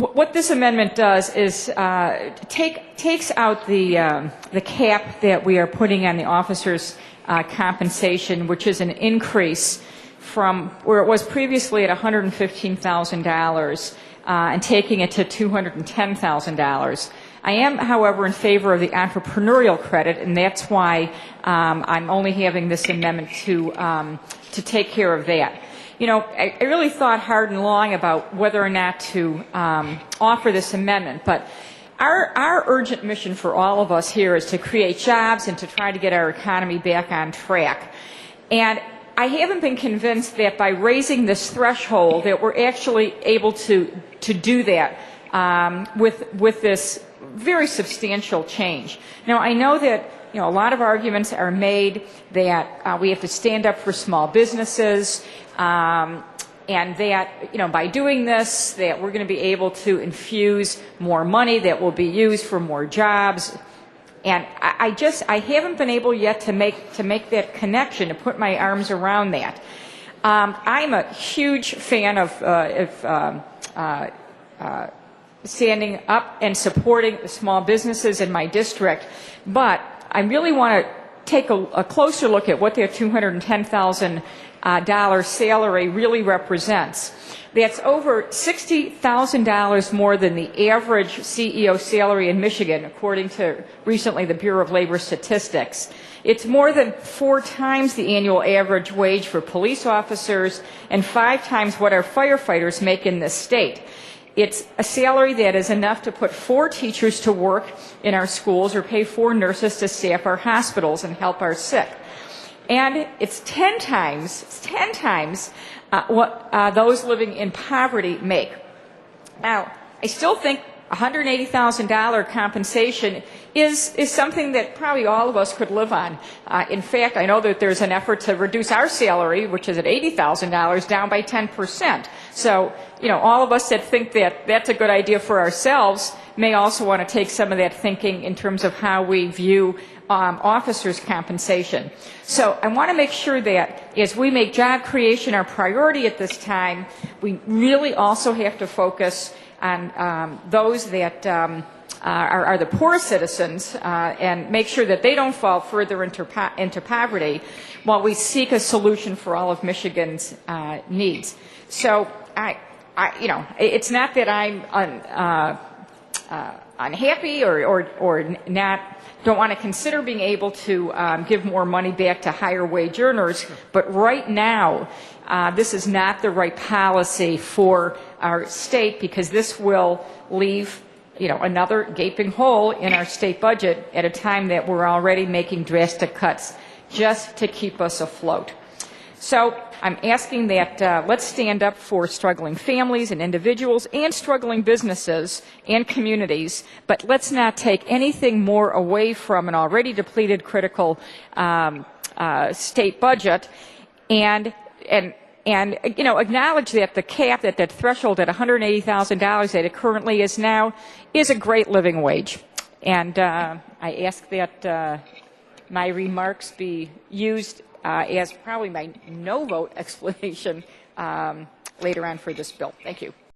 What this amendment does is takes out the cap that we are putting on the officers' compensation, which is an increase from where it was previously at $115,000 and taking it to $210,000. I am, however, in favor of the entrepreneurial credit, and that's why I'm only having this amendment to take care of that. You know, I really thought hard and long about whether or not to offer this amendment, but our urgent mission for all of us here is to create jobs and to try to get our economy back on track. And I haven't been convinced that by raising this threshold that we're actually able to do that with this very substantial change. Now, I know that a lot of arguments are made that we have to stand up for small businesses, and that by doing this, that we're going to be able to infuse more money that will be used for more jobs. And I haven't been able yet to make that connection, to put my arms around that. I'm a huge fan of standing up and supporting the small businesses in my district, but I really want to take a closer look at what their $210,000 salary really represents. That's over $60,000 more than the average CEO salary in Michigan, according to recently the Bureau of Labor Statistics. It's more than 4 times the annual average wage for police officers and 5 times what our firefighters make in this state. It's a salary that is enough to put 4 teachers to work in our schools or pay 4 nurses to staff our hospitals and help our sick. And it's 10 times what those living in poverty make. Now, I still think $180,000 compensation is something that probably all of us could live on. In fact, I know that there's an effort to reduce our salary, which is at $80,000, down by 10%. So, all of us that think that that's a good idea for ourselves may also want to take some of that thinking in terms of how we view officers' compensation. So I want to make sure that as we make job creation our priority at this time, we really also have to focus on those that are the poorest citizens and make sure that they don't fall further into poverty while we seek a solution for all of Michigan's needs. So it's not that I'm unhappy or don't want to consider being able to give more money back to higher wage earners, but right now this is not the right policy for our state, because this will leave another gaping hole in our state budget at a time that we're already making drastic cuts just to keep us afloat. So I'm asking that let's stand up for struggling families and individuals and struggling businesses and communities, but let's not take anything more away from an already depleted critical state budget, and acknowledge that the cap, that threshold at $180,000 that it currently is now, is a great living wage. And I ask that my remarks be used as probably my no vote explanation later on for this bill. Thank you.